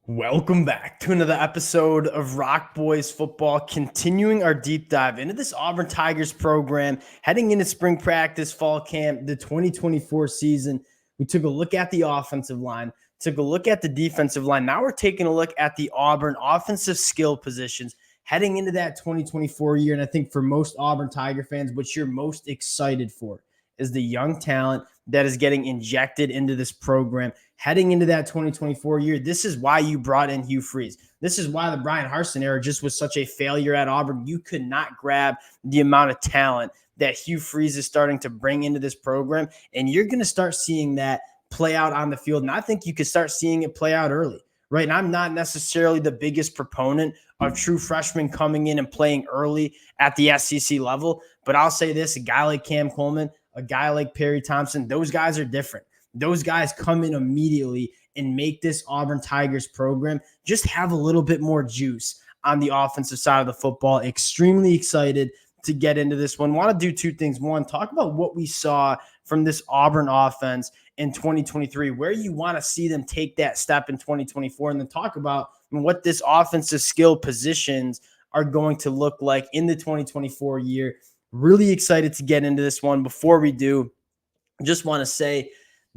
Welcome back to another episode of Rock Boys Football, continuing our deep dive into this Auburn Tigers program, heading into spring practice, fall camp, the 2024 season. We took a look at the offensive line, took a look at the defensive line. Now we're taking a look at the Auburn offensive skill positions heading into that 2024 year. And I think for most Auburn Tiger fans, what you're most excited for is the young talent that is getting injected into this program heading into that 2024 year. This is why you brought in Hugh Freeze. This is why the Brian Harsin era just was such a failure at Auburn. You could not grab the amount of talent that Hugh Freeze is starting to bring into this program, and you're going to start seeing that play out on the field. And I think you could start seeing it play out early, right? And I'm not necessarily the biggest proponent of true freshmen coming in and playing early at the SEC level, but I'll say this, a guy like Cam Coleman, a guy like Perry Thompson, those guys are different. Those guys come in immediately and make this Auburn Tigers program just have a little bit more juice on the offensive side of the football. Extremely excited to get into this one. Want to do two things. One, talk about what we saw from this Auburn offense in 2023, where you want to see them take that step in 2024, and then talk about what this offensive skill positions are going to look like in the 2024 year. Really excited to get into this one. Before we do, just want to say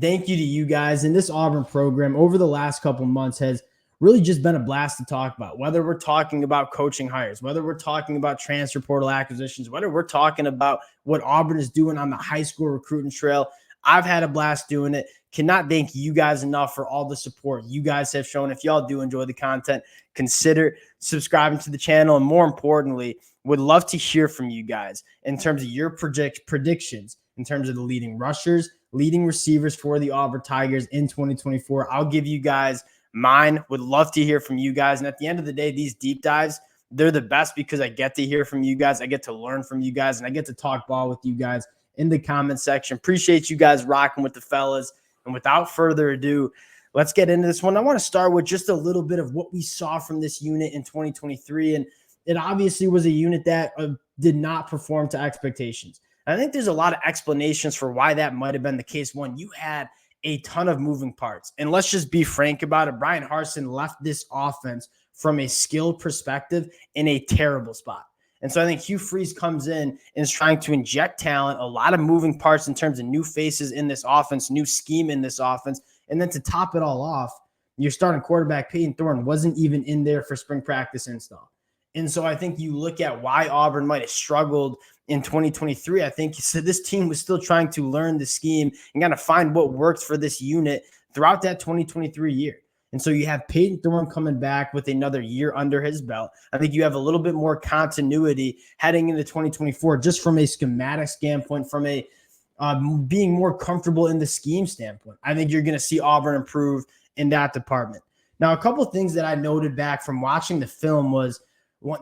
thank you to you guys. And this Auburn program over the last couple months has really just been a blast to talk about, whether we're talking about coaching hires, whether we're talking about transfer portal acquisitions, whether we're talking about what Auburn is doing on the high school recruiting trail. I've had a blast doing it. Cannot thank you guys enough for all the support you guys have shown. If y'all do enjoy the content, consider subscribing to the channel. And more importantly, would love to hear from you guys in terms of your predictions, in terms of the leading rushers, leading receivers for the Auburn Tigers in 2024. I'll give you guys mine. Would love to hear from you guys. And at the end of the day, these deep dives, they're the best because I get to hear from you guys. I get to learn from you guys, and I get to talk ball with you guys in the comment section. Appreciate you guys rocking with the fellas. And without further ado, let's get into this one. I want to start with just a little bit of what we saw from this unit in 2023. And it obviously was a unit that did not perform to expectations. I think there's a lot of explanations for why that might have been the case. One, you had a ton of moving parts. And let's just be frank about it. Brian Harsin left this offense from a skill perspective in a terrible spot. And so I think Hugh Freeze comes in and is trying to inject talent, a lot of moving parts in terms of new faces in this offense, new scheme in this offense. And then to top it all off, your starting quarterback, Peyton Thorne, wasn't even in there for spring practice install. And so I think you look at why Auburn might have struggled in 2023. I think this team was still trying to learn the scheme and kind of find what worked for this unit throughout that 2023 year. And so you have Peyton Thorne coming back with another year under his belt. I think you have a little bit more continuity heading into 2024, just from a schematic standpoint, from a being more comfortable in the scheme standpoint. I think you're going to see Auburn improve in that department. Now, a couple of things that I noted back from watching the film was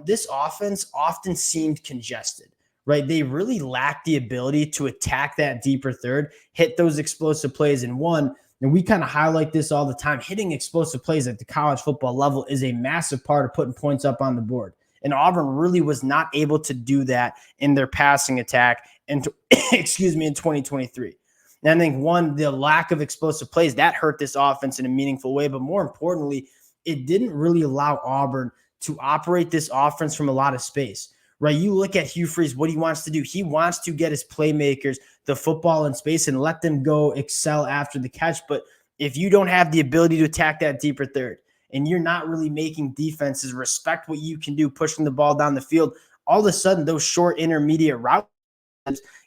this offense often seemed congested, right? They really lacked the ability to attack that deeper third, hit those explosive plays. And we kind of highlight this all the time, hitting explosive plays at the college football level is a massive part of putting points up on the board. And Auburn really was not able to do that in their passing attack in 2023. And I think, the lack of explosive plays, that hurt this offense in a meaningful way. But more importantly, it didn't really allow Auburn to operate this offense from a lot of space, right? You look at Hugh Freeze, what he wants to do. He wants to get his playmakers the football in space and let them go excel after the catch. But if you don't have the ability to attack that deeper third and you're not really making defenses respect what you can do, pushing the ball down the field, all of a sudden those short intermediate routes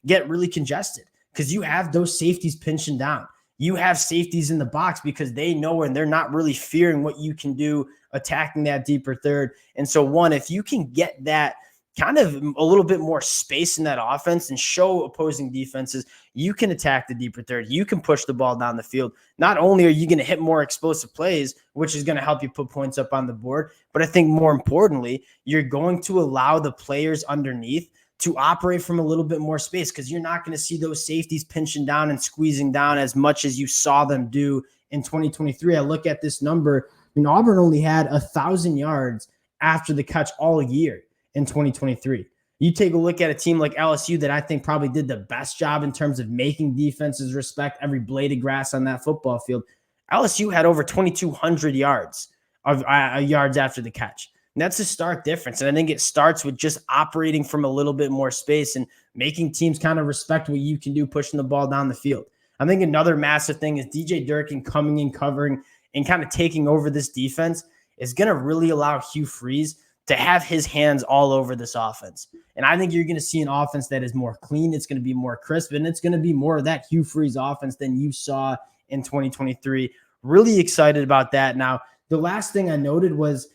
get really congested because you have those safeties pinching down. You have safeties in the box because they know and they're not really fearing what you can do attacking that deeper third. And so if you can get that kind of a little bit more space in that offense and show opposing defenses, you can attack the deeper third. You can push the ball down the field. Not only are you going to hit more explosive plays, which is going to help you put points up on the board, but I think more importantly, you're going to allow the players underneath to operate from a little bit more space because you're not going to see those safeties pinching down and squeezing down as much as you saw them do in 2023. I look at this number. Auburn only had 1,000 yards after the catch all year in 2023. You take a look at a team like LSU that I think probably did the best job in terms of making defenses respect every blade of grass on that football field. LSU had over 2,200 yards of yards after the catch. And that's a stark difference. And I think it starts with just operating from a little bit more space and making teams kind of respect what you can do, pushing the ball down the field. I think another massive thing is DJ Durkin coming in, covering, and kind of taking over this defense is going to really allow Hugh Freeze to have his hands all over this offense. And I think you're going to see an offense that is more clean. It's going to be more crisp, and it's going to be more of that Hugh Freeze offense than you saw in 2023. Really excited about that. Now, the last thing I noted was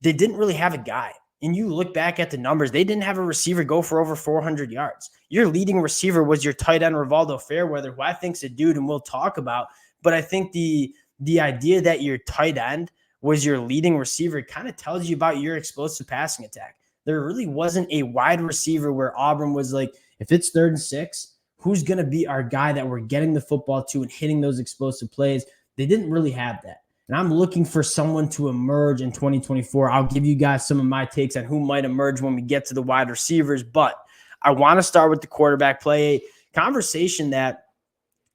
they didn't really have a guy. And you look back at the numbers, they didn't have a receiver go for over 400 yards. Your leading receiver was your tight end, Rivaldo Fairweather, who I think's a dude, and we'll talk about. But I think the idea that your tight end was your leading receiver kind of tells you about your explosive passing attack. There really wasn't a wide receiver where Auburn was like, if it's 3rd and 6, who's going to be our guy that we're getting the football to and hitting those explosive plays? They didn't really have that. And I'm looking for someone to emerge in 2024. I'll give you guys some of my takes on who might emerge when we get to the wide receivers. But I want to start with the quarterback play, a conversation that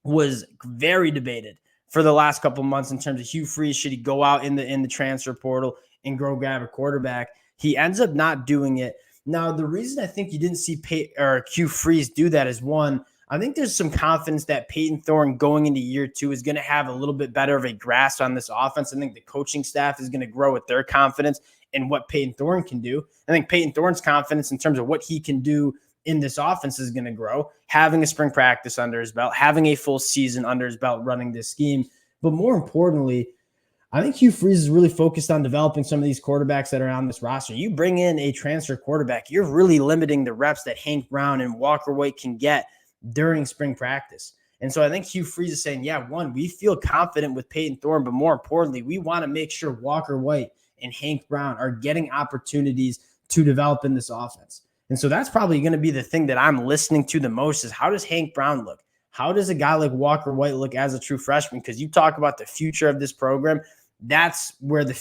was very debated for the last couple of months in terms of Hugh Freeze. Should he go out in the transfer portal and go grab a quarterback? He ends up not doing it. Now, the reason I think you didn't see Hugh Freeze do that is, one, I think there's some confidence that Peyton Thorne going into year 2 is going to have a little bit better of a grasp on this offense. I think the coaching staff is going to grow with their confidence in what Peyton Thorne can do. I think Peyton Thorne's confidence in terms of what he can do in this offense is going to grow, having a spring practice under his belt, having a full season under his belt running this scheme. But more importantly, I think Hugh Freeze is really focused on developing some of these quarterbacks that are on this roster. You bring in a transfer quarterback, you're really limiting the reps that Hank Brown and Walker White can get during spring practice. And so I think Hugh Freeze is saying, yeah, one, we feel confident with Peyton Thorne, but more importantly, we want to make sure Walker White and Hank Brown are getting opportunities to develop in this offense. And so that's probably going to be the thing that I'm listening to the most is, how does Hank Brown look? How does a guy like Walker White look as a true freshman? Because you talk about the future of this program. That's where the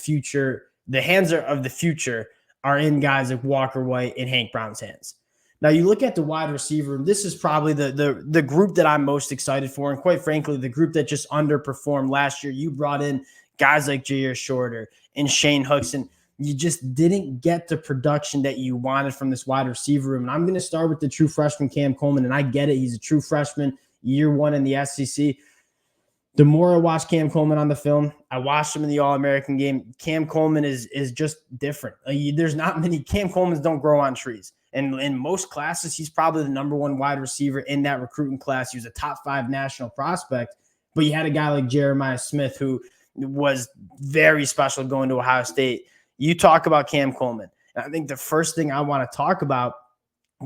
hands of the future are in guys like Walker White and Hank Brown's hands. Now, you look at the wide receiver, this is probably the group that I'm most excited for, and quite frankly, the group that just underperformed last year. You brought in guys like Jair Shorter and Shane Hooks, and you just didn't get the production that you wanted from this wide receiver room. And I'm going to start with the true freshman, Cam Coleman, and I get it. He's a true freshman, year 1 in the SEC. The more I watch Cam Coleman on the film, I watched him in the All-American game. Cam Coleman is just different. There's not many. Cam Colemans don't grow on trees. And in most classes, he's probably the number 1 wide receiver in that recruiting class. He was a top 5 national prospect. But you had a guy like Jeremiah Smith, who was very special going to Ohio State. You talk about Cam Coleman. And I think the first thing I want to talk about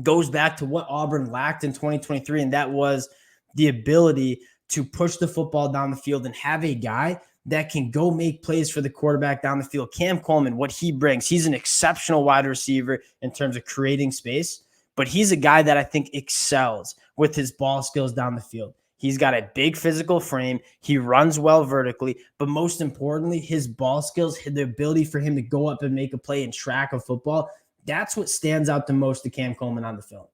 goes back to what Auburn lacked in 2023, and that was the ability to push the football down the field and have a guy that can go make plays for the quarterback down the field. Cam Coleman, what he brings, he's an exceptional wide receiver in terms of creating space, but he's a guy that I think excels with his ball skills down the field. He's got a big physical frame. He runs well vertically, but most importantly, his ball skills, the ability for him to go up and make a play and track a football, that's what stands out the most to Cam Coleman on the film.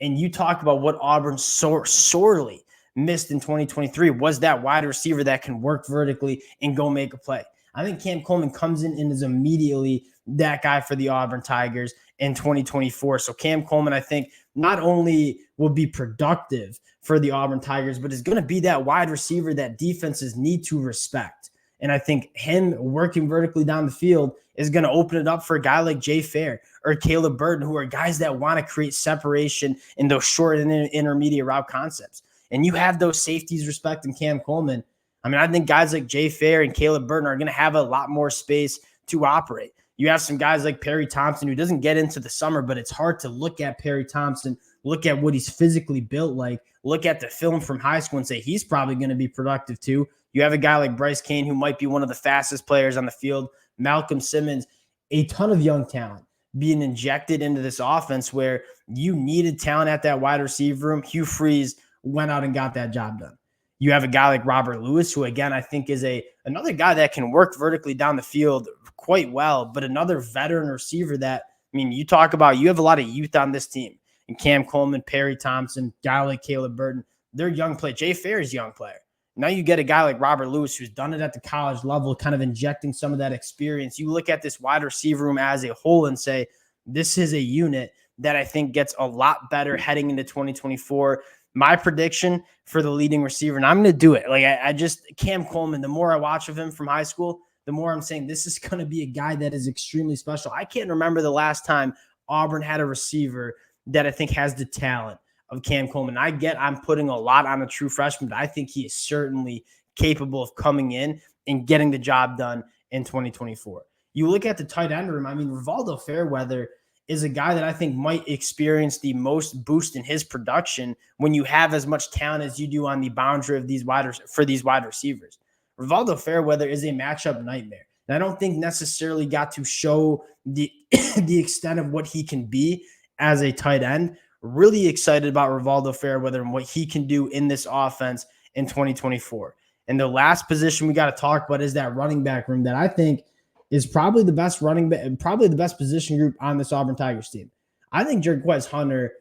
And you talk about what Auburn sorely missed in 2023 was that wide receiver that can work vertically and go make a play. I think Cam Coleman comes in and is immediately that guy for the Auburn Tigers in 2024. So Cam Coleman, I think, not only will be productive for the Auburn Tigers, but is going to be that wide receiver that defenses need to respect. And I think him working vertically down the field is going to open it up for a guy like Jay Fair or Caleb Burton, who are guys that want to create separation in those short and intermediate route concepts. And you have those safeties respecting Cam Coleman. I mean, I think guys like Jay Fair and Caleb Burton are going to have a lot more space to operate. You have some guys like Perry Thompson, who doesn't get into the summer, but it's hard to look at Perry Thompson, look at what he's physically built like, look at the film from high school and say he's probably going to be productive too. You have a guy like Bryce Kane, who might be one of the fastest players on the field. Malcolm Simmons, a ton of young talent being injected into this offense where you needed talent at that wide receiver room. Hugh Freeze went out and got that job done. You have a guy like Robert Lewis, who, again, I think is another guy that can work vertically down the field quite well, but another veteran receiver that, I mean, you talk about, you have a lot of youth on this team. And Cam Coleman, Perry Thompson, guy like Caleb Burton, they're young players. Jay Fair is a young player. Now you get a guy like Robert Lewis, who's done it at the college level, kind of injecting some of that experience. You look at this wide receiver room as a whole and say, this is a unit that I think gets a lot better heading into 2024. My prediction for the leading receiver, and I'm going to do it. Like I just, Cam Coleman, the more I watch of him from high school, the more I'm saying this is going to be a guy that is extremely special. I can't remember the last time Auburn had a receiver that I think has the talent of Cam Coleman. I'm putting a lot on a true freshman, but I think he is certainly capable of coming in and getting the job done in 2024. You look at the tight end room. I mean, Rivaldo Fairweather is a guy that I think might experience the most boost in his production when you have as much talent as you do on the boundary of these wide receivers. Rivaldo Fairweather is a matchup nightmare. And I don't think necessarily got to show the extent of what he can be as a tight end. Really excited about Rivaldo Fairweather and what he can do in this offense in 2024. And the last position we got to talk about is that running back room that I think is probably the best running back, probably the best position group on this Auburn Tigers team. I think Jerquez Hunter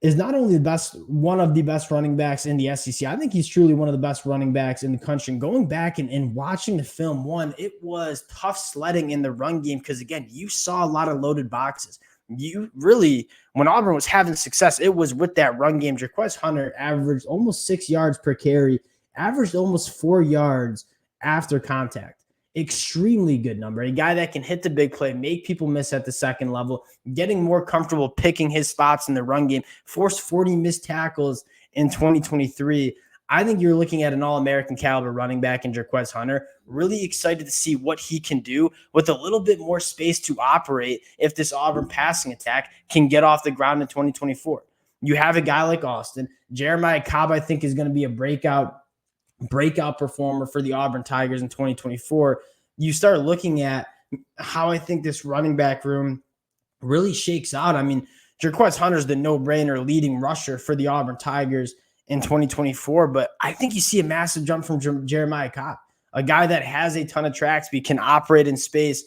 is not only one of the best running backs in the SEC. I think he's truly one of the best running backs in the country. And going back and watching the film, it was tough sledding in the run game because, again, you saw a lot of loaded boxes. You really, when Auburn was having success, it was with that run game. Jerquez Hunter averaged almost 6 yards per carry, averaged almost 4 yards after contact. Extremely good number. A guy that can hit the big play, make people miss at the second level, getting more comfortable picking his spots in the run game, forced 40 missed tackles in 2023. I think you're looking at an All-American caliber running back in Jerquez Hunter. Really excited to see what he can do with a little bit more space to operate if this Auburn passing attack can get off the ground in 2024. You have a guy like Austin. Jeremiah Cobb, I think, is going to be a breakout performer for the Auburn Tigers in 2024. You start looking at how I think this running back room really shakes out. I mean, Jerquez Hunter's the no-brainer leading rusher for the Auburn Tigers in 2024, but I think you see a massive jump from Jeremiah Cobb, a guy that has a ton of track speed, can operate in space.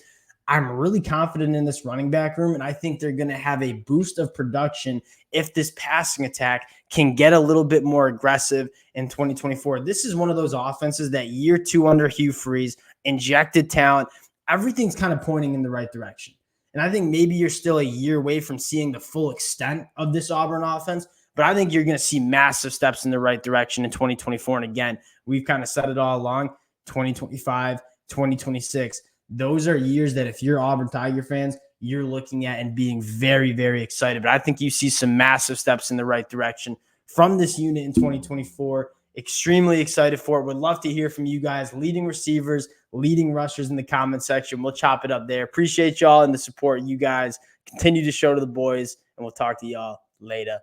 I'm really confident in this running back room, and I think they're going to have a boost of production if this passing attack can get a little bit more aggressive in 2024. This is one of those offenses that year 2 under Hugh Freeze, injected talent, everything's kind of pointing in the right direction. And I think maybe you're still a year away from seeing the full extent of this Auburn offense, but I think you're going to see massive steps in the right direction in 2024. And again, we've kind of said it all along, 2025, 2026. Those are years that if you're Auburn Tiger fans, you're looking at and being very, very excited. But I think you see some massive steps in the right direction from this unit in 2024. Extremely excited for it. Would love to hear from you guys, leading receivers, leading rushers in the comment section. We'll chop it up there. Appreciate y'all and the support you guys continue to show to the boys, and we'll talk to y'all later.